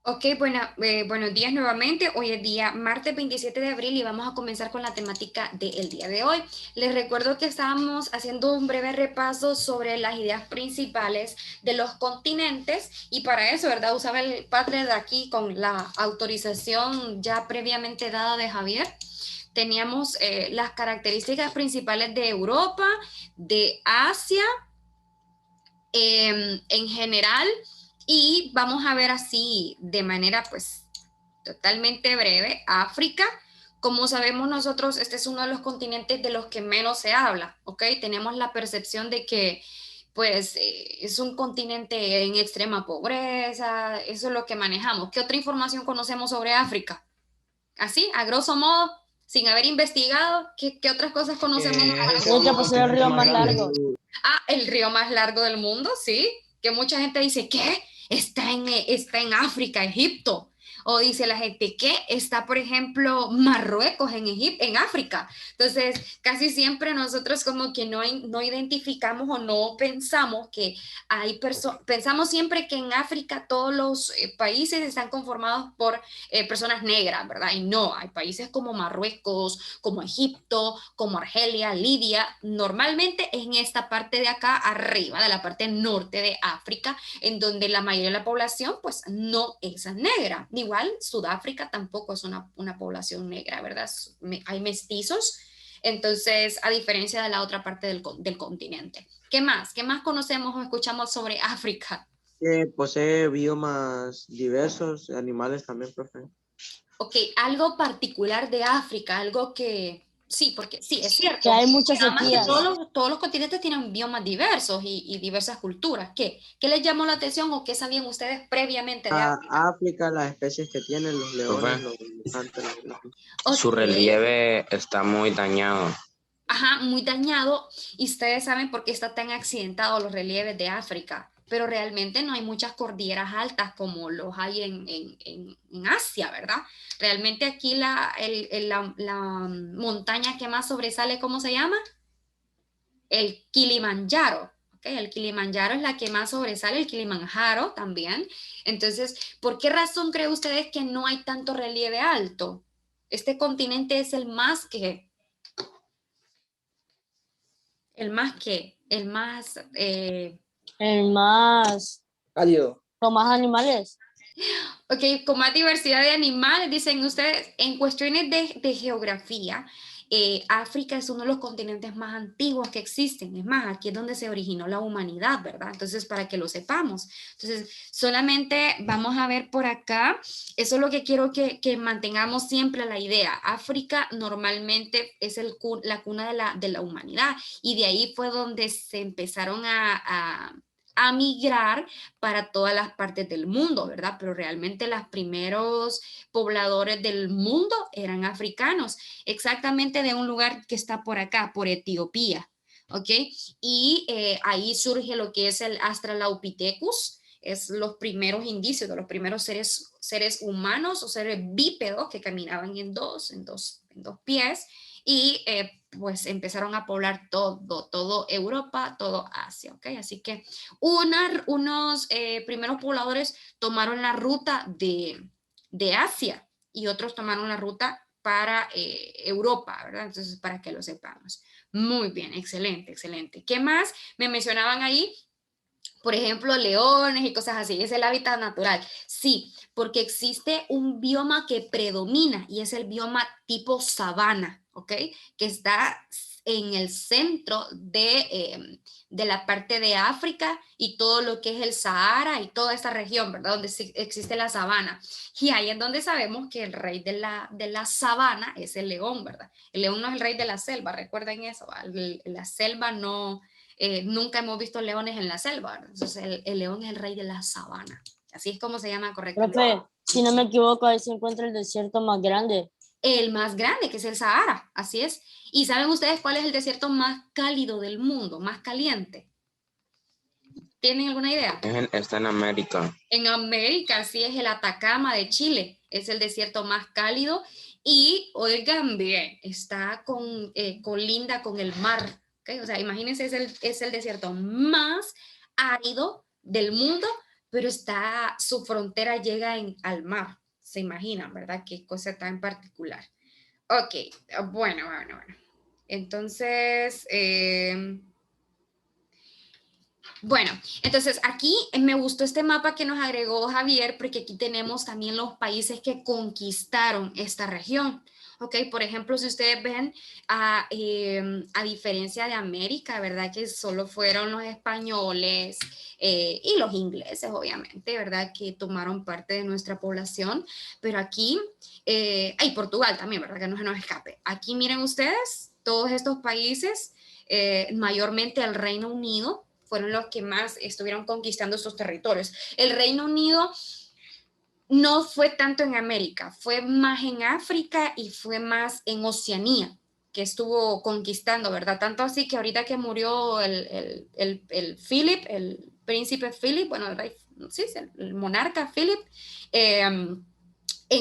Ok, buenos días nuevamente. Hoy es día martes 27 de abril y vamos a comenzar con la temática del día de hoy. Les recuerdo que estábamos haciendo un breve repaso sobre las ideas principales de los continentes y para eso, ¿verdad? Usaba el padre de aquí con la autorización ya previamente dada de Javier. Teníamos las características principales de Europa, de Asia en general y vamos a ver así de manera pues totalmente breve África. Como sabemos nosotros, este es uno de los continentes de los que menos se habla, ¿ok? Tenemos la percepción de que pues es un continente en extrema pobreza, eso es lo que manejamos. ¿Qué otra información conocemos sobre África? Así, a grosso modo, sin haber investigado, ¿qué otras cosas conocemos Que es a el grosso Tiene que modo? pasar el continente río más más grande. largo. Ah, el río más largo del mundo, sí. Que mucha gente dice, ¿qué? Está en África, Egipto. O dice la gente, ¿qué? Está, por ejemplo, Marruecos en Egipto, en África. Entonces, casi siempre nosotros como que no identificamos o no pensamos que hay personas, pensamos siempre que en África todos los países están conformados por personas negras, ¿verdad? Y no, hay países como Marruecos, como Egipto, como Argelia, Libia, normalmente en esta parte de acá arriba, de la parte norte de África, en donde la mayoría de la población pues no es negra. Igual Sudáfrica tampoco es una población negra, ¿verdad? Hay mestizos, entonces a diferencia de la otra parte del continente. ¿Qué más? ¿Qué más conocemos o escuchamos sobre África? Que posee biomas diversos, animales también, profe. Ok, algo particular de África, algo que, sí, porque sí, es Que cierto. hay muchas Además que sequías. todos los continentes tienen biomas diversos y diversas culturas. ¿Qué les llamó la atención o qué sabían ustedes previamente de A África? África, las especies que tienen, los Profe, leones, los elefantes, Ok, su relieve está muy dañado. ajá, muy dañado y ustedes saben por qué está tan accidentado los relieves de África, pero realmente no hay muchas cordilleras altas como los hay en Asia, ¿verdad? Realmente aquí la montaña que más sobresale, ¿cómo se llama? El Kilimanjaro. Okay, el Kilimanjaro es la que más sobresale, el Kilimanjaro también. Entonces, ¿por qué razón creen ustedes que no hay tanto relieve alto? Este continente es el más, El más, Cálido. con más animales. ok, con más diversidad de animales, dicen ustedes, en cuestiones de geografía, África es uno de los continentes más antiguos que existen. Es más, aquí es donde se originó la humanidad, ¿verdad? Entonces, para que lo sepamos. Entonces, solamente vamos a ver por acá. Eso es lo que quiero que mantengamos siempre la idea. África normalmente es la cuna de la humanidad y de ahí fue donde se empezaron a migrar para todas las partes del mundo, ¿verdad? Pero realmente los primeros pobladores del mundo eran africanos, exactamente de un lugar que está por acá, por Etiopía, ¿ok? Y ahí surge lo que es el Australopithecus, es los primeros indicios de los primeros seres humanos o seres bípedos que caminaban en dos pies y pues empezaron a poblar todo Europa, todo Asia, ¿ok? Así que unos primeros pobladores tomaron la ruta de Asia y otros tomaron la ruta para Europa, ¿verdad? Entonces, para que lo sepamos. Muy bien, excelente, excelente. ¿Qué más me mencionaban ahí? Por ejemplo, leones y cosas así, es el hábitat natural. Sí, porque existe un bioma que predomina y es el bioma tipo sabana, ¿ok? Que está en el centro de la parte de África y todo lo que es el Sahara y toda esta región, ¿verdad? Donde existe la sabana. Y ahí es donde sabemos que el rey de la sabana es el león, ¿verdad? El león no es el rey de la selva, recuerden eso, la selva no, nunca hemos visto leones en la selva, ¿no? Entonces el león es el rey de la sabana. Así es como se llama correctamente. Profe, si no me equivoco, ahí se encuentra el desierto más grande. El más grande, que es el Sahara, así es. ¿Y saben ustedes cuál es el desierto más cálido del mundo, más caliente? ¿Tienen alguna idea? Está en América. En América, sí, es el Atacama de Chile, es el desierto más cálido y, oigan bien, está colinda con el mar, ¿okay? O sea, imagínense, es el desierto más árido del mundo, pero su frontera llega al mar. Se imaginan, ¿verdad? Qué cosa tan particular. Ok, bueno. Entonces, entonces aquí me gustó este mapa que nos agregó Javier, porque aquí tenemos también los países que conquistaron esta región. Ok, por ejemplo, si ustedes ven, a diferencia de América, ¿verdad? Que solo fueron los españoles y los ingleses, obviamente, ¿verdad? Que tomaron parte de nuestra población, pero aquí, hay Portugal también, ¿verdad? Que no se nos escape. Aquí miren ustedes, todos estos países, mayormente el Reino Unido, fueron los que más estuvieron conquistando estos territorios. El Reino Unido no fue tanto en América, fue más en África y fue más en Oceanía que estuvo conquistando, ¿verdad? Tanto así que ahorita que murió el Philip, el príncipe Philip, bueno, el rey, sí, el monarca Philip, en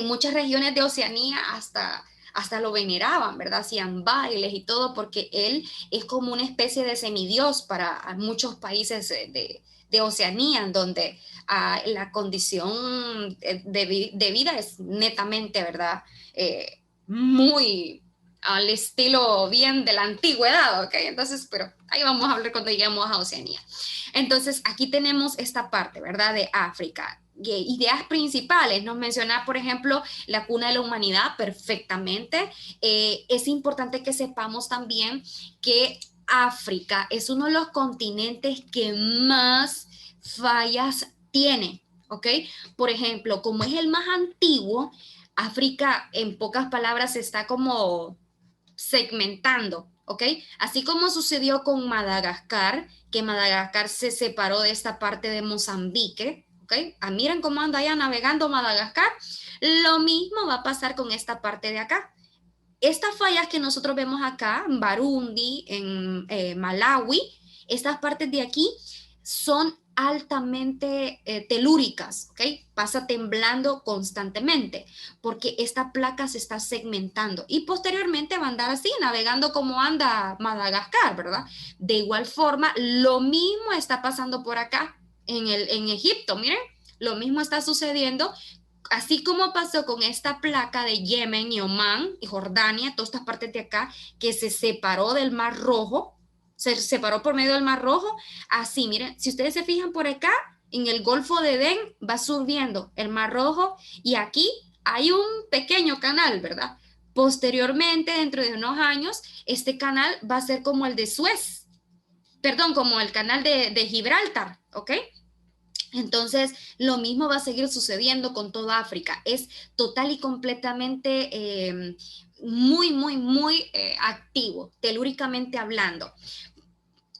muchas regiones de Oceanía hasta lo veneraban, ¿verdad? Hacían bailes y todo, porque él es como una especie de semidios para muchos países de Oceanía, en donde la condición de vida es netamente, ¿verdad? Muy al estilo bien de la antigüedad, ¿ok? Entonces, pero ahí vamos a hablar cuando lleguemos a Oceanía. Entonces, aquí tenemos esta parte, ¿verdad? De África. Ideas principales, nos menciona, por ejemplo, la cuna de la humanidad perfectamente. Es importante que sepamos también que África es uno de los continentes que más fallas tiene, ¿ok? Por ejemplo, como es el más antiguo, África, en pocas palabras, está como segmentando, ¿ok? Así como sucedió con Madagascar, que Madagascar se separó de esta parte de Mozambique, ¿ok? Miren cómo anda allá navegando Madagascar. Lo mismo va a pasar con esta parte de acá. Estas fallas que nosotros vemos acá, en Burundi, en Malawi, estas partes de aquí son altamente telúricas, ¿ok? Pasa temblando constantemente porque esta placa se está segmentando y posteriormente va a andar así, navegando como anda Madagascar, ¿verdad? De igual forma, lo mismo está pasando por acá en Egipto, miren, lo mismo está sucediendo. Así como pasó con esta placa de Yemen y Omán y Jordania, todas estas partes de acá, que se separó del Mar Rojo, se separó por medio del Mar Rojo, así, miren, si ustedes se fijan por acá, en el Golfo de Edén va subiendo el Mar Rojo y aquí hay un pequeño canal, ¿verdad? Posteriormente, dentro de unos años, este canal va a ser como el de Suez, perdón, como el canal de Gibraltar, ¿ok? Entonces, lo mismo va a seguir sucediendo con toda África. Es total y completamente muy activo, telúricamente hablando.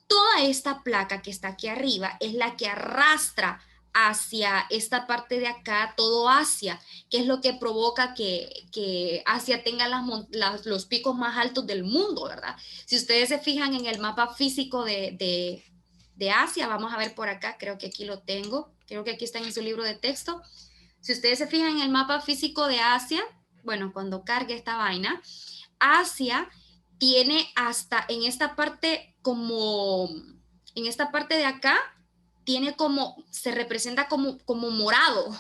Toda esta placa que está aquí arriba es la que arrastra hacia esta parte de acá, todo Asia, que es lo que provoca que Asia tenga los picos más altos del mundo, ¿verdad? Si ustedes se fijan en el mapa físico de Asia, vamos a ver por acá, creo que aquí lo tengo, creo que aquí está en su libro de texto. Si ustedes se fijan en el mapa físico de Asia, bueno, cuando cargue esta vaina, Asia tiene hasta en esta parte en esta parte de acá, tiene como, se representa como morado,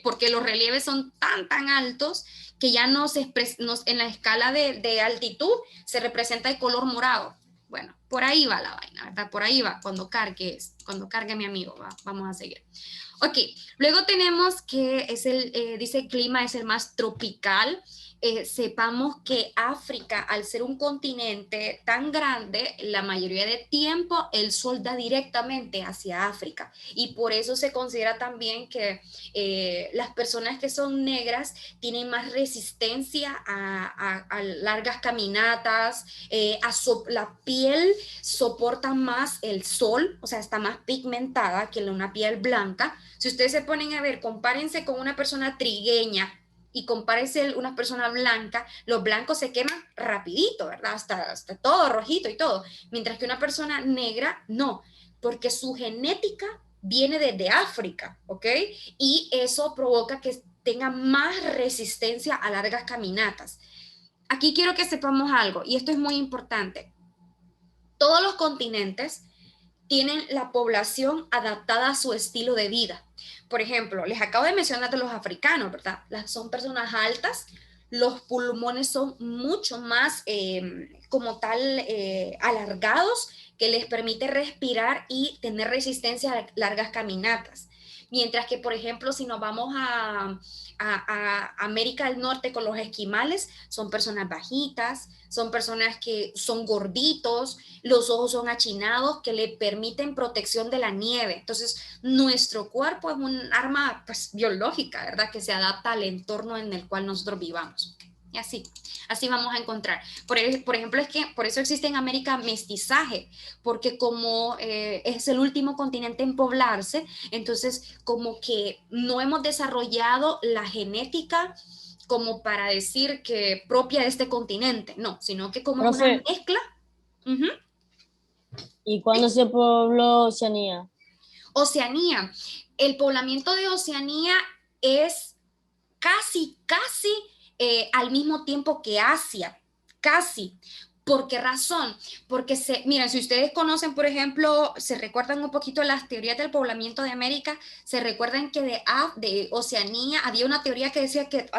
porque los relieves son tan altos que ya en la escala de altitud se representa el color morado. Bueno, por ahí va la vaina, ¿verdad? Por ahí va, cuando cargue mi amigo, vamos a seguir. Ok, luego tenemos que dice el clima es el más tropical. Sepamos que África, al ser un continente tan grande, la mayoría de tiempo el sol da directamente hacia África y por eso se considera también que las personas que son negras tienen más resistencia a largas caminatas, la piel soporta más el sol, o sea, está más pigmentada que una piel blanca. Si ustedes se ponen a ver, compárense con una persona trigueña y compárese una persona blanca, los blancos se queman rapidito, ¿verdad? Hasta todo rojito y todo, mientras que una persona negra no, porque su genética viene desde África, ¿ok? Y eso provoca que tenga más resistencia a largas caminatas. Aquí quiero que sepamos algo, y esto es muy importante. Todos los continentes tienen la población adaptada a su estilo de vida. Por ejemplo, les acabo de mencionar de los africanos, ¿verdad? Son personas altas, los pulmones son mucho más como tal alargados, que les permite respirar y tener resistencia a largas caminatas. Mientras que, por ejemplo, si nos vamos a América del Norte con los esquimales, son personas bajitas, son personas que son gorditos, los ojos son achinados, que le permiten protección de la nieve. Entonces, nuestro cuerpo es un arma pues, biológica, ¿verdad? Que se adapta al entorno en el cual nosotros vivamos. Y así vamos a encontrar. Por ejemplo, es que por eso existe en América mestizaje, porque como es el último continente en poblarse, entonces como que no hemos desarrollado la genética como para decir que propia de este continente, no, sino que como es una Profe, mezcla. Uh-huh. ¿y cuándo se pobló Oceanía? Oceanía. El poblamiento de Oceanía es casi al mismo tiempo que Asia, casi. ¿Por qué razón? Porque, miren, si ustedes conocen, por ejemplo, se recuerdan un poquito las teorías del poblamiento de América, se recuerdan que de Oceanía había una teoría que decía que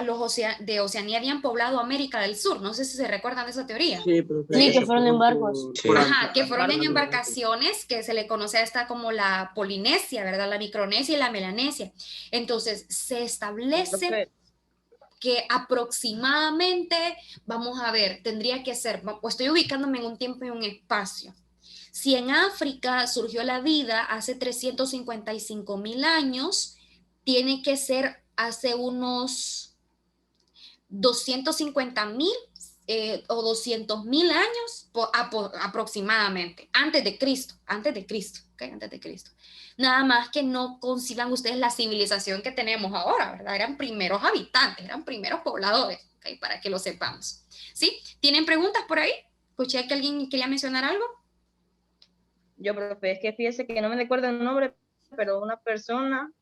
de Oceanía habían poblado América del Sur. No sé si se recuerdan de esa teoría. Sí, profe, Sí, que eso fueron en barcos. Sí. Ajá, que fueron en embarcaciones, que se le conoce a esta como la Polinesia, ¿verdad? La Micronesia y la Melanesia. Entonces, se establece Profe, que aproximadamente, vamos a ver, tendría que ser, estoy ubicándome en un tiempo y un espacio. Si en África surgió la vida hace 355,000 años, tiene que ser hace unos 250,000 o 200,000 años aproximadamente, antes de Cristo, ¿okay? Antes de Cristo. Nada más que no conciban ustedes la civilización que tenemos ahora, ¿verdad? Eran primeros habitantes, eran primeros pobladores, ¿okay? Para que lo sepamos. ¿Sí? ¿Tienen preguntas por ahí? Escuché que alguien quería mencionar algo. yo, profe, es que fíjese que no me recuerdo el nombre, pero una persona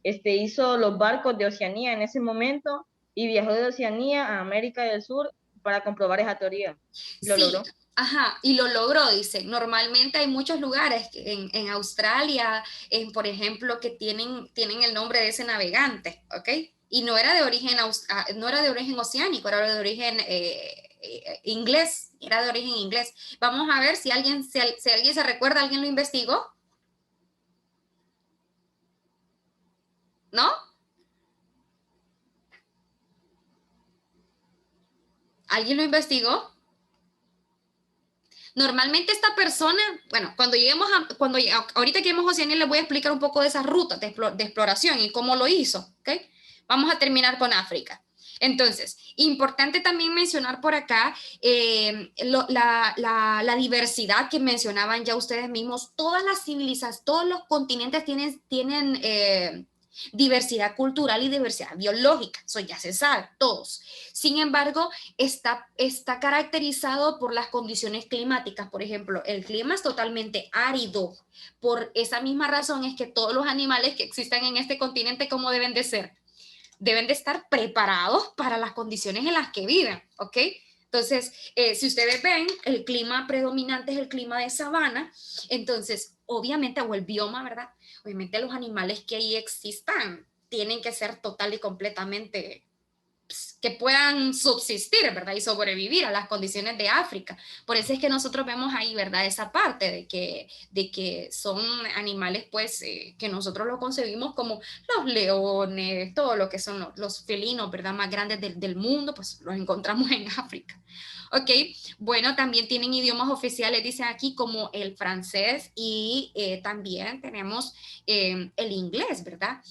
hizo los barcos de Oceanía en ese momento y viajó de Oceanía a América del Sur para comprobar esa teoría. ¿Lo Sí, logró? ajá, y lo logró, dice. Normalmente hay muchos lugares en Australia, por ejemplo, que tienen el nombre de ese navegante, ¿ok? Y no era de origen, no era de origen oceánico, era de origen inglés, era de origen inglés. Vamos a ver si alguien se recuerda, ¿alguien lo investigó? ¿No? ¿Alguien lo investigó? Normalmente esta persona, bueno, ahorita que lleguemos a Oceanía les voy a explicar un poco de esas rutas de exploración y cómo lo hizo, ¿ok? Vamos a terminar con África. Entonces, importante también mencionar por acá la diversidad que mencionaban ya ustedes mismos. Todas las civilizaciones, todos los continentes tienen diversidad cultural y diversidad biológica, eso ya se sabe, todos. Sin embargo, está caracterizado por las condiciones climáticas. Por ejemplo, el clima es totalmente árido. Por esa misma razón es que todos los animales que existen en este continente, ¿cómo deben de ser? Deben de estar preparados para las condiciones en las que viven, ¿ok? Entonces, si ustedes ven, el clima predominante es el clima de sabana, entonces, obviamente, o el bioma, ¿verdad? Obviamente los animales que ahí existan tienen que ser total y completamente que puedan subsistir, ¿verdad? Y sobrevivir a las condiciones de África. Por eso es que nosotros vemos ahí, ¿verdad? Esa parte de que son animales, pues, que nosotros lo concebimos como los leones, todo lo que son los felinos, ¿verdad? Más grandes del mundo, pues los encontramos en África. Ok, bueno, también tienen idiomas oficiales, dicen aquí, como el francés y también tenemos el inglés, ¿verdad?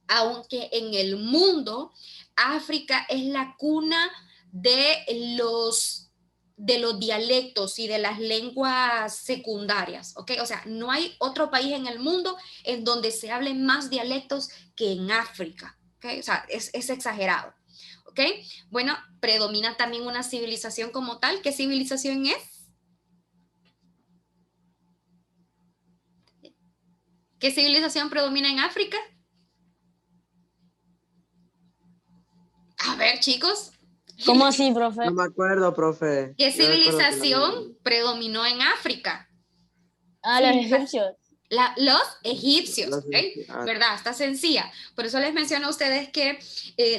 Aunque en el mundo África es la cuna de los dialectos y de las lenguas secundarias, ¿ok? O sea, no hay otro país en el mundo en donde se hablen más dialectos que en África, ¿ok? O sea, es exagerado, ¿ok? Bueno, predomina también una civilización como tal. ¿Qué civilización es? ¿Qué civilización predomina en África? A ver, chicos. ¿Cómo así, profe? No me acuerdo, profe. ¿Qué Yo recuerdo que civilización predominó en África? Ah, los egipcios. Los egipcios, Los ¿ok? egipcios, ¿Verdad? Está sencilla. Por eso les menciono a ustedes que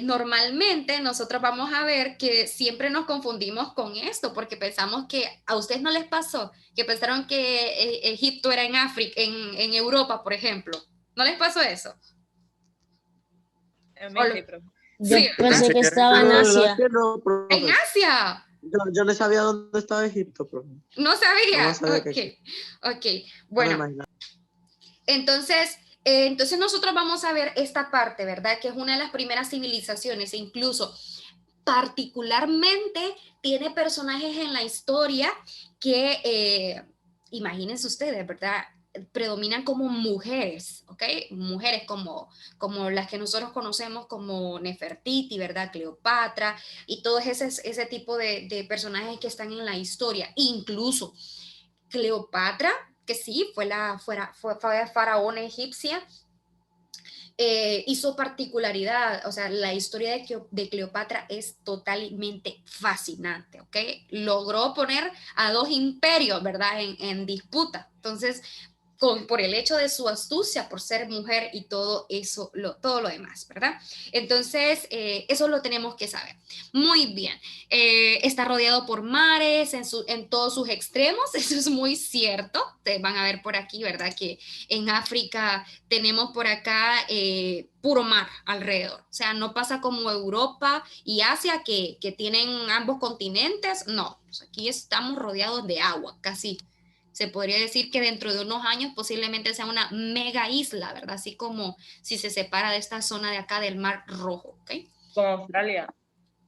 normalmente nosotros vamos a ver que siempre nos confundimos con esto, porque pensamos que a ustedes no les pasó, que pensaron que Egipto era en África, en Europa, por ejemplo. ¿No les pasó eso? A mí Hola. sí, profe. Yo Sí, ¿verdad? pensé que estaba en Pero la verdad Asia. que no, En profe. Asia. Yo no sabía dónde estaba Egipto, profe. No sabía. Jamás sabía Ok, que existía. ok. No me Bueno, imaginaba. entonces nosotros vamos a ver esta parte, ¿verdad? Que es una de las primeras civilizaciones e incluso particularmente tiene personajes en la historia que, imagínense ustedes, ¿verdad? Predominan como mujeres, ¿ok? Mujeres como las que nosotros conocemos como Nefertiti, ¿verdad? Cleopatra y todo ese tipo de personajes que están en la historia. Incluso Cleopatra, que sí, fue faraona egipcia, hizo particularidad, o sea, la historia de Cleopatra es totalmente fascinante, ¿ok? Logró poner a dos imperios, ¿verdad?, en disputa. Entonces, por el hecho de su astucia, por ser mujer y todo eso, todo lo demás, ¿verdad? Entonces, eso lo tenemos que saber. Muy bien. Está rodeado por mares en todos sus extremos, eso es muy cierto. Ustedes van a ver por aquí, ¿verdad? Que en África tenemos por acá puro mar alrededor. O sea, no pasa como Europa y Asia que tienen ambos continentes. No, pues aquí estamos rodeados de agua, casi. Se podría decir que dentro de unos años posiblemente sea una mega isla, ¿verdad? Así como si se separa de esta zona de acá del Mar Rojo, ¿ok? Con Australia.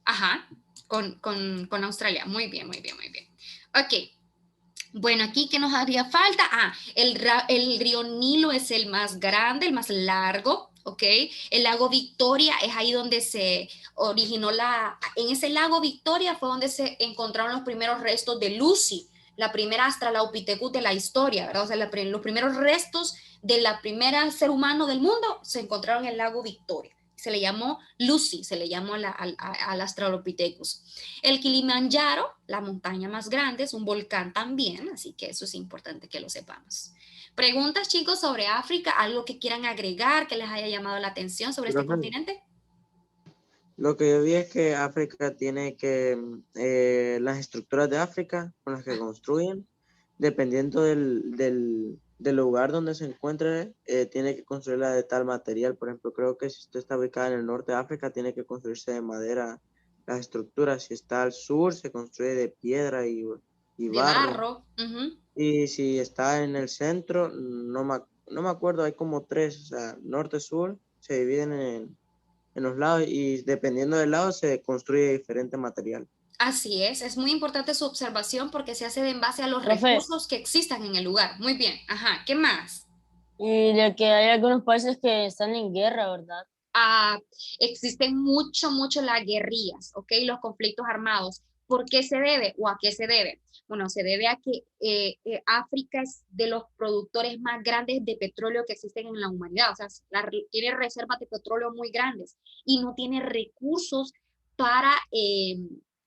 Ajá, con Australia. Muy bien, muy bien, muy bien. Ok. Bueno, aquí, ¿qué nos haría falta? El río Nilo es el más grande, el más largo, ¿ok? El lago Victoria es ahí donde se originó en ese lago Victoria fue donde se encontraron los primeros restos de Lucy, la primera Australopithecus de la historia, ¿verdad? O sea, los primeros restos de la primera ser humano del mundo se encontraron en el lago Victoria. Se le llamó Lucy, se le llamó al Australopithecus. El Kilimanjaro, la montaña más grande, es un volcán también, así que eso es importante que lo sepamos. ¿Preguntas, chicos, sobre África? ¿Algo que quieran agregar, que les haya llamado la atención sobre este continente? Lo que yo vi es que África tiene que, las estructuras de África con las que construyen, dependiendo del lugar donde se encuentre, tiene que construirla de tal material. Por ejemplo, creo que si usted está ubicada en el norte de África, tiene que construirse de madera las estructuras. Si está al sur, se construye de piedra y De barro. barro. Uh-huh. Y si está en el centro, no me acuerdo, hay como tres, o sea, norte, sur, se dividen en los lados y dependiendo del lado se construye diferente material. Así es muy importante su observación porque se hace en base a los Profe. recursos que existan en el lugar. Muy bien, ajá, ¿qué más? Y de que hay algunos países que están en guerra, ¿verdad? Existen mucho las guerrillas, ¿ok? Los conflictos armados. ¿Por qué se debe o a qué se debe? Bueno, se debe a que África es de los productores más grandes de petróleo que existen en la humanidad, o sea, tiene reservas de petróleo muy grandes y no tiene recursos para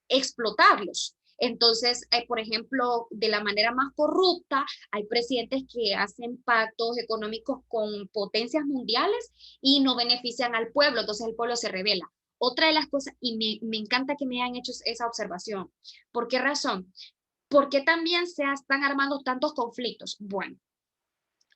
explotarlos. Entonces, por ejemplo, de la manera más corrupta, hay presidentes que hacen pactos económicos con potencias mundiales y no benefician al pueblo, entonces el pueblo se revela. Otra de las cosas, y me encanta que me hayan hecho esa observación, ¿por qué razón? ¿Por qué también se están armando tantos conflictos? Bueno,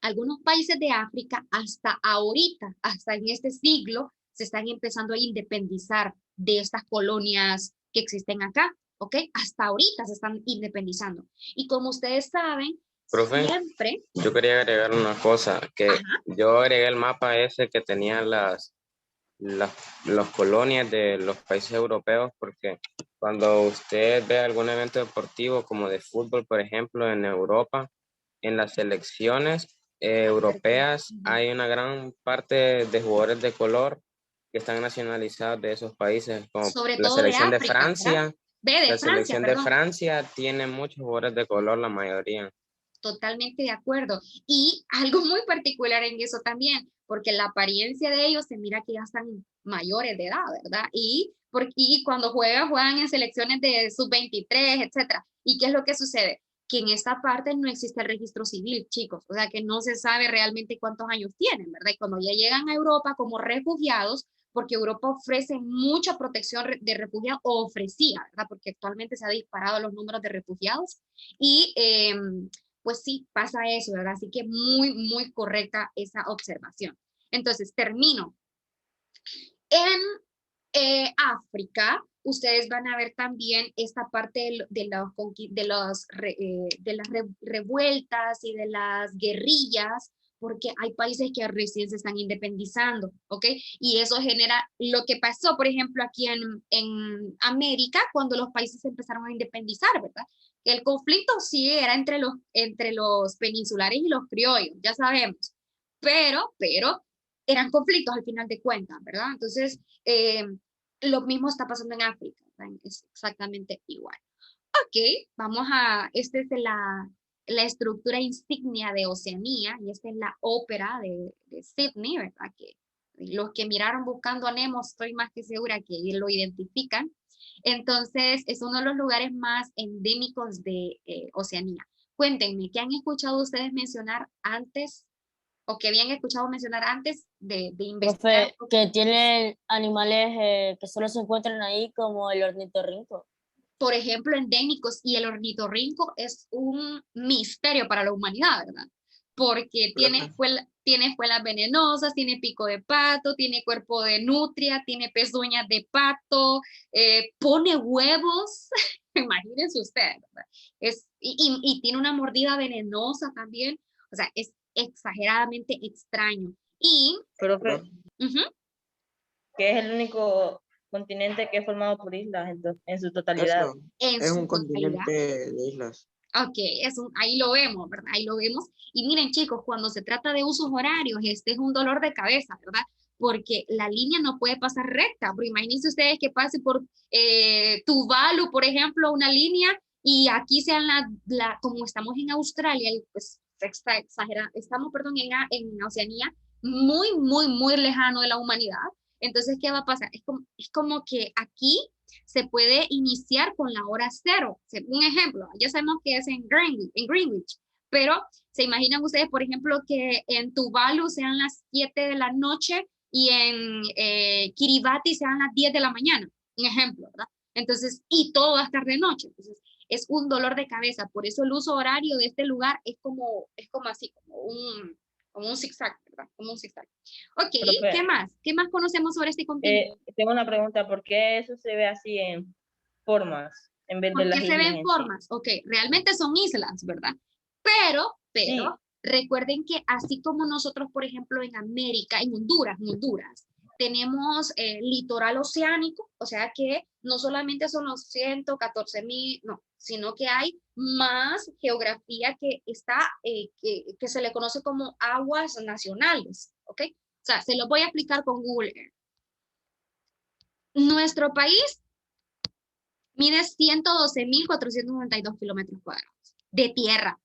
algunos países de África hasta ahorita, hasta en este siglo, se están empezando a independizar de estas colonias que existen acá, ¿ok? Hasta ahorita se están independizando. Y como ustedes saben, Profe, siempre... yo quería agregar una cosa, que Ajá. yo agregué el mapa ese que tenía las colonias de los países europeos, porque cuando usted ve algún evento deportivo como de fútbol, por ejemplo, en Europa, en las selecciones europeas hay una gran parte de jugadores de color que están nacionalizados de esos países, como Sobre la todo de selección de África, ¿verdad? Francia. De La Francia, selección de perdón. Francia tiene muchos jugadores de color, la mayoría. Totalmente de acuerdo. Y algo muy particular en eso también, porque la apariencia de ellos se mira que ya están mayores de edad, ¿verdad? Y cuando juegan en selecciones de sub-23, etcétera. ¿Y qué es lo que sucede? que en esta parte no existe el registro civil, chicos, o sea que no se sabe realmente cuántos años tienen, ¿verdad? Y cuando ya llegan a Europa como refugiados, porque Europa ofrece mucha protección de refugiados, o ofrecía, ¿verdad? Porque actualmente se ha disparado los números de refugiados, y pues sí, pasa eso, ¿verdad? Así que muy, muy correcta esa observación. Entonces, termino. En África, ustedes van a ver también esta parte de las revueltas y de las guerrillas, porque hay países que recién se están independizando, ¿ok? Y eso genera lo que pasó, por ejemplo, aquí en América, cuando los países se empezaron a independizar, ¿verdad? El conflicto sí era entre los peninsulares y los criollos, ya sabemos, pero eran conflictos al final de cuentas, ¿verdad? Entonces, lo mismo está pasando en África, ¿verdad? Es exactamente igual. Ok, esta es la estructura insignia de Oceanía, y esta es la ópera de Sydney, ¿verdad? Que los que miraron Buscando a Nemo, estoy más que segura que lo identifican. Entonces, es uno de los lugares más endémicos de Oceanía. Cuéntenme, ¿qué han escuchado ustedes mencionar antes, o que habían escuchado mencionar antes de investigar? Profe, que tienen animales que solo se encuentran ahí, como el ornitorrinco. Por ejemplo, endémicos, y el ornitorrinco es un misterio para la humanidad, ¿verdad? Porque tiene espuelas venenosas, tiene pico de pato, tiene cuerpo de nutria, tiene pezuñas de pato, pone huevos, imagínense ustedes, ¿verdad? Y tiene una mordida venenosa también, o sea, es exageradamente extraño. Y, Profe, ujú, que es el único continente que es formado por islas en su totalidad. Eso, en es su un totalidad. continente de islas. Ok, ahí lo vemos, ¿verdad? Ahí lo vemos. Y miren, chicos, cuando se trata de usos horarios, este es un dolor de cabeza, ¿verdad? Porque la línea no puede pasar recta. Pero imagínense ustedes que pase por Tuvalu, por ejemplo, una línea, y aquí sean como estamos en Australia, y pues estamos, perdón, en Oceanía, muy, muy, muy lejano de la humanidad. Entonces, ¿qué va a pasar? Es como que aquí se puede iniciar con la hora cero. Un ejemplo, ya sabemos que es en Greenwich, pero se imaginan ustedes, por ejemplo, que en Tuvalu sean las 7 de la noche y en Kiribati sean las 10 de la mañana, un ejemplo, ¿verdad? Entonces, y todo va a estar de noche. Entonces, es un dolor de cabeza. Por eso el uso horario de este lugar es como así, como un zigzag, ¿verdad? Como un zigzag. Ok, Profe, ¿qué más? ¿Qué más conocemos sobre este continente? tengo una pregunta, ¿por qué eso se ve así en formas en vez de ¿Por qué las se islas ven en sí? formas? Ok, realmente son islas, ¿verdad? Sí, Recuerden que así como nosotros, por ejemplo, en América, en Honduras, tenemos litoral oceánico, o sea que no solamente son los 114.000, no, sino que hay más geografía que está, que se le conoce como aguas nacionales, ¿ok? O sea, se lo voy a explicar con Google Earth. Nuestro país mide 112.492 kilómetros cuadrados de tierra,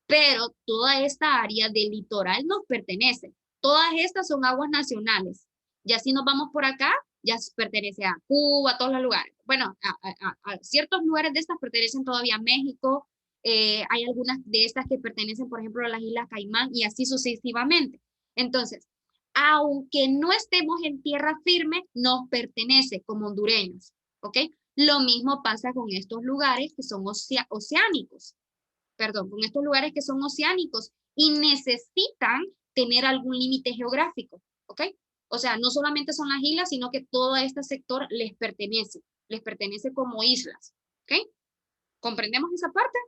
pero toda esta área del litoral nos pertenece. Todas estas son aguas nacionales. Ya si nos vamos por acá, ya pertenece a Cuba, a todos los lugares. Bueno, a ciertos lugares de estas pertenecen todavía a México. Hay algunas de estas que pertenecen, por ejemplo, a las Islas Caimán, y así sucesivamente. Entonces, aunque no estemos en tierra firme, nos pertenece como hondureños, ¿ok? Lo mismo pasa con estos lugares que son oceánicos, perdón, con estos lugares que son oceánicos y necesitan tener algún límite geográfico, ¿ok? O sea, no solamente son las islas, sino que todo este sector les pertenece como islas, ¿ok? ¿Comprendemos esa parte?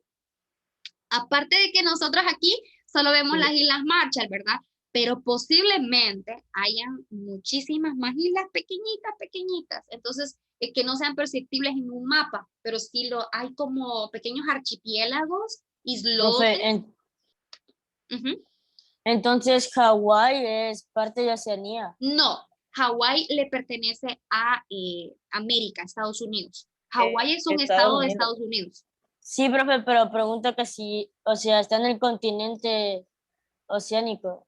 Aparte de que nosotros aquí solo vemos las Islas Marshall, ¿verdad? Pero posiblemente hayan muchísimas más islas pequeñitas, pequeñitas. Entonces, que no sean perceptibles en un mapa, pero sí hay como pequeños archipiélagos, islotes. Profe, Ujú. entonces Hawái es parte de Oceanía. No, Hawái le pertenece a América, Estados Unidos. Hawái es un Estados estado de Unidos. Estados Unidos. Sí, profe, pero pregunto que si, o sea, está en el continente oceánico.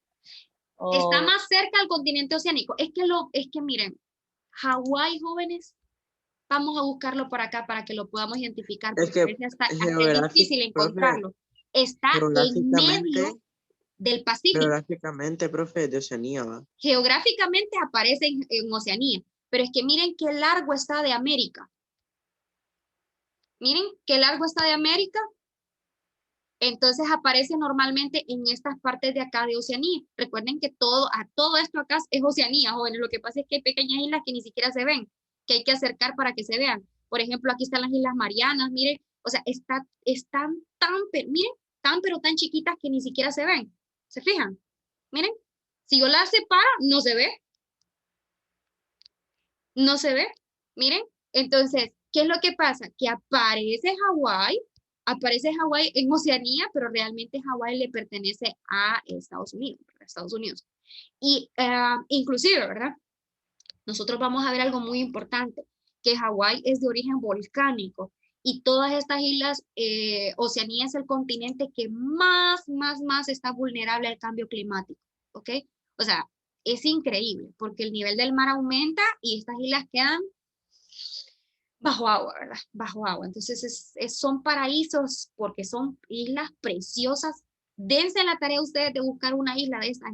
Está O, más cerca al continente oceánico. Es que miren, Hawái, jóvenes, Vamos a buscarlo por acá para que lo podamos identificar, Es porque a que veces hasta es difícil profe, encontrarlo. Está en medio del Pacífico. geográficamente, profe, de Oceanía, va. Geográficamente aparece en Oceanía, pero es que miren qué largo está de América. Miren qué largo está de América. Entonces aparece normalmente en estas partes de acá de Oceanía. Recuerden que todo esto acá es Oceanía, jóvenes. Lo que pasa es que hay pequeñas islas que ni siquiera se ven, que hay que acercar para que se vean. Por ejemplo, aquí están las Islas Marianas, miren, o sea, están miren, pero tan chiquitas que ni siquiera se ven. ¿Se fijan? Miren, si yo las separo, no se ve. No se ve. Miren, entonces, ¿qué es lo que pasa? Que aparece Hawái en Oceanía, pero realmente Hawái le pertenece a Estados Unidos, ¿verdad? Estados Unidos. Y inclusive, ¿verdad? Nosotros vamos a ver algo muy importante, que Hawái es de origen volcánico y todas estas islas, Oceanía es el continente que más está vulnerable al cambio climático, ¿ok? O sea, es increíble porque el nivel del mar aumenta y estas islas quedan bajo agua, ¿verdad? Bajo agua. Entonces son paraísos porque son islas preciosas. Dense la tarea ustedes de buscar una isla de estas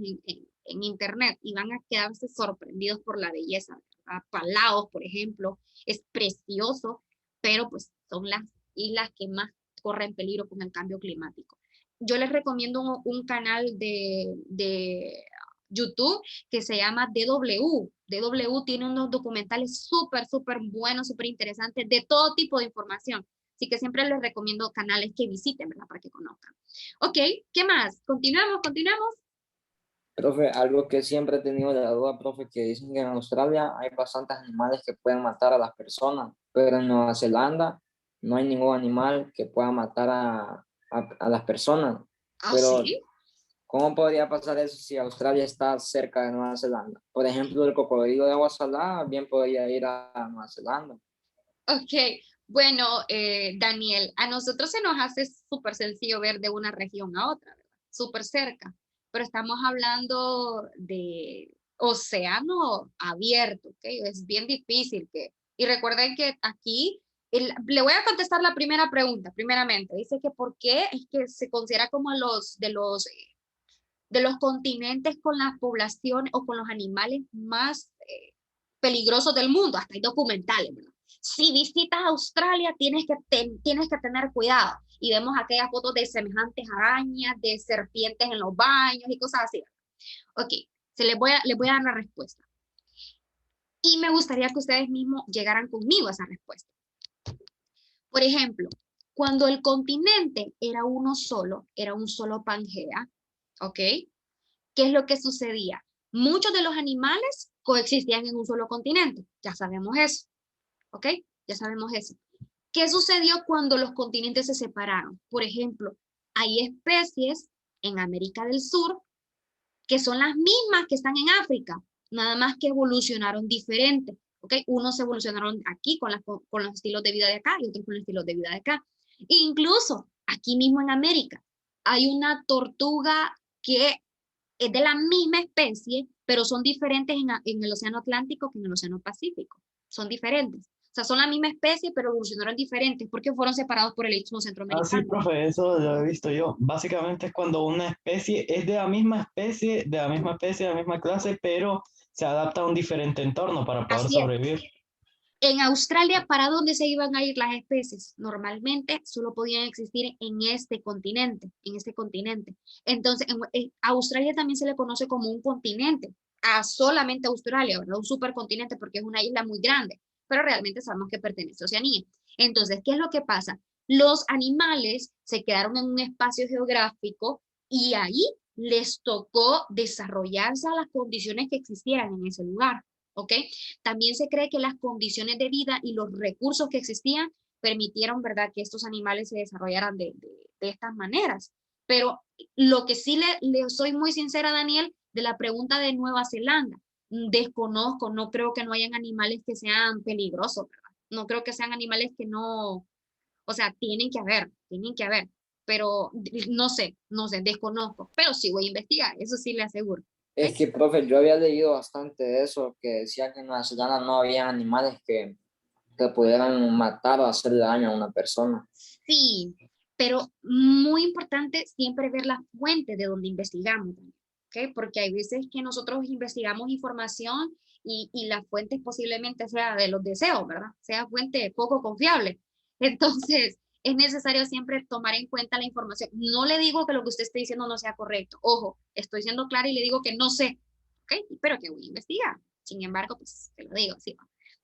en internet y van a quedarse sorprendidos por la belleza, ¿verdad? Palaos, por ejemplo, es precioso, pero pues son las islas que más corren peligro con el cambio climático. Yo les recomiendo un canal de YouTube que se llama DW. DW tiene unos documentales súper buenos, súper interesantes, de todo tipo de información. Así que siempre les recomiendo canales que visiten, ¿verdad? Para que conozcan. Ok, ¿qué más? Continuamos. Profe, algo que siempre he tenido la duda, profe, que dicen que en Australia hay bastantes animales que pueden matar a las personas, pero en Nueva Zelanda no hay ningún animal que pueda matar a las personas. ¿Ah, Pero, sí? ¿cómo podría pasar eso si Australia está cerca de Nueva Zelanda? Por ejemplo, el cocodrilo de agua salada bien podría ir a Nueva Zelanda. Ok, bueno, Daniel, a nosotros se nos hace súper sencillo ver de una región a otra, ¿verdad? Súper cerca, pero estamos hablando de océano abierto, ¿ok? Es bien difícil y recuerden que aquí, le voy a contestar la primera pregunta, primeramente, dice que por qué es que se considera como de los continentes con la población o con los animales más peligrosos del mundo, hasta hay documentales, ¿verdad? Si visitas Australia, tienes que tener cuidado. Y vemos aquellas fotos de semejantes arañas, de serpientes en los baños y cosas así. Ok, les voy a dar la respuesta. Y me gustaría que ustedes mismos llegaran conmigo a esa respuesta. Por ejemplo, cuando el continente era uno solo, era un solo Pangea, ¿ok? ¿Qué es lo que sucedía? Muchos de los animales coexistían en un solo continente. Ya sabemos eso. ¿Ok? Ya sabemos eso. ¿Qué sucedió cuando los continentes se separaron? Por ejemplo, hay especies en América del Sur que son las mismas que están en África, nada más que evolucionaron diferente. ¿Ok? Unos evolucionaron aquí con los estilos de vida de acá y otros con los estilos de vida de acá. E incluso aquí mismo en América hay una tortuga que es de la misma especie, pero son diferentes en el Océano Atlántico que en el Océano Pacífico. Son diferentes. O sea, son la misma especie, pero evolucionaron diferentes porque fueron separados por el Istmo Ah, sí, Centroamericano. profe, eso lo he visto yo. Básicamente es cuando una especie es de la misma especie, de la misma clase, pero se adapta a un diferente entorno para poder Así es. sobrevivir. En Australia, ¿para dónde se iban a ir las especies? Normalmente solo podían existir en este continente, Entonces, en Australia también se le conoce como un continente, a solamente Australia, ¿verdad? Un supercontinente porque es una isla muy grande, pero realmente sabemos que pertenece a Oceanía. Entonces, ¿qué es lo que pasa? Los animales se quedaron en un espacio geográfico y ahí les tocó desarrollarse a las condiciones que existieran en ese lugar, ¿ok? También se cree que las condiciones de vida y los recursos que existían permitieron, ¿verdad?, que estos animales se desarrollaran de estas maneras. Pero lo que sí le soy muy sincera, Daniel, de la pregunta de Nueva Zelanda, desconozco, no creo que no hayan animales que sean peligrosos, ¿verdad? No creo que sean animales que no, o sea, tienen que haber, pero no sé, desconozco, pero sí voy a investigar, eso sí le aseguro. Es que, profe, yo había leído bastante de eso, que decía que en Nueva Zelanda no había animales que que pudieran matar o hacer daño a una persona. Sí, pero muy importante siempre ver la fuente de donde investigamos, ¿ok? Porque hay veces que nosotros investigamos información y la fuente posiblemente sea de los deseos, ¿verdad? Sea fuente poco confiable. Entonces, es necesario siempre tomar en cuenta la información. No le digo que lo que usted esté diciendo no sea correcto. Ojo, estoy siendo clara y le digo que no sé, ¿ok? Pero que voy a investigar. Sin embargo, pues, te lo digo, sí.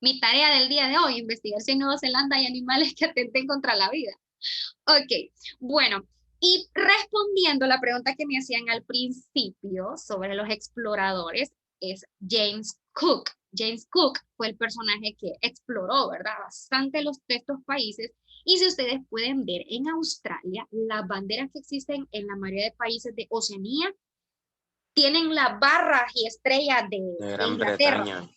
Mi tarea del día de hoy, investigar si en Nueva Zelanda hay animales que atenten contra la vida. Ok, bueno, y respondiendo a la pregunta que me hacían al principio sobre los exploradores, es James Cook. James Cook fue el personaje que exploró, ¿verdad? Bastante de estos países. Y si ustedes pueden ver en Australia, las banderas que existen en la mayoría de países de Oceanía tienen las barras y estrellas de Gran Inglaterra. Bretaña.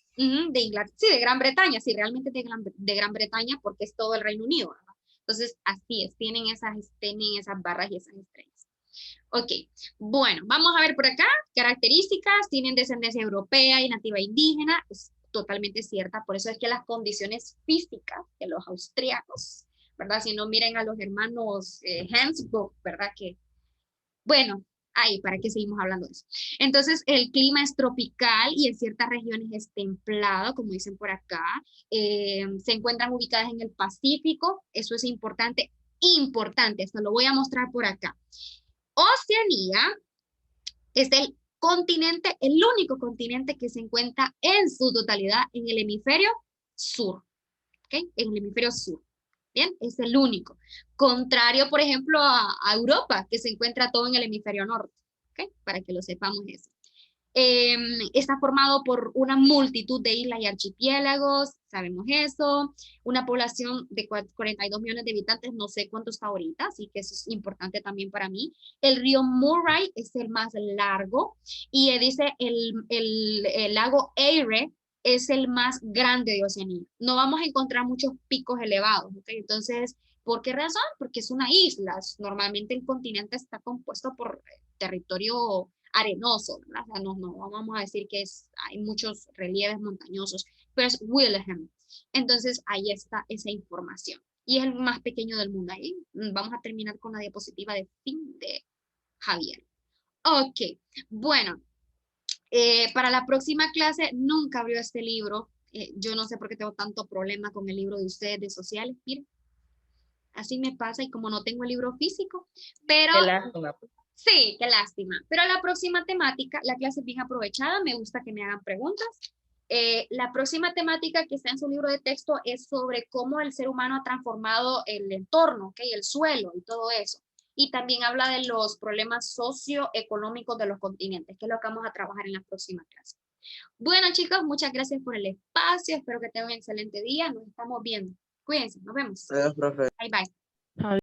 De Inglaterra, sí, de Gran Bretaña, sí, realmente de Gran Bretaña porque es todo el Reino Unido, ¿verdad? Entonces, así es, tienen esas barras y esas estrellas. Ok, bueno, vamos a ver por acá, características, tienen descendencia europea y nativa indígena, es totalmente cierta, por eso es que las condiciones físicas de los austriacos, ¿verdad? Si no, miren a los hermanos Habsburg, ¿verdad? Que, bueno, ahí, ¿para qué seguimos hablando de eso? Entonces, el clima es tropical y en ciertas regiones es templado, como dicen por acá. Se encuentran ubicadas en el Pacífico, eso es importante, esto lo voy a mostrar por acá. Oceanía es el continente, el único continente que se encuentra en su totalidad en el hemisferio sur, ¿ok? En el hemisferio sur. Bien, es el único. Contrario, por ejemplo, a Europa, que se encuentra todo en el hemisferio norte, ¿ok? Para que lo sepamos eso. Está formado por una multitud de islas y archipiélagos, sabemos eso, una población de 42 millones de habitantes, no sé cuánto está ahorita, así que eso es importante también para mí. El río Murray es el más largo y dice el lago Erie es el más grande de Oceanía. No vamos a encontrar muchos picos elevados, ¿ok? Entonces, ¿por qué razón? Porque es una isla. Normalmente el continente está compuesto por territorio arenoso, ¿verdad? O sea, no vamos a decir que hay muchos relieves montañosos, pero es Wilhelm. Entonces, ahí está esa información. Y es el más pequeño del mundo. Ahí vamos a terminar con la diapositiva de fin de Javier. Ok, bueno, para la próxima clase nunca abrió este libro. Yo no sé por qué tengo tanto problema con el libro de ustedes de sociales. Miren, así me pasa y como no tengo el libro físico, pero... Qué lástima. Sí, qué lástima. Pero la próxima temática, la clase es bien aprovechada, me gusta que me hagan preguntas. La próxima temática que está en su libro de texto es sobre cómo el ser humano ha transformado el entorno, ¿okay? El suelo y todo eso. Y también habla de los problemas socioeconómicos de los continentes, que es lo que vamos a trabajar en la próxima clase. Bueno, chicos, muchas gracias por el espacio. Espero que tengan un excelente día. Nos estamos viendo. Cuídense, nos vemos. Adiós, profe. Bye, bye.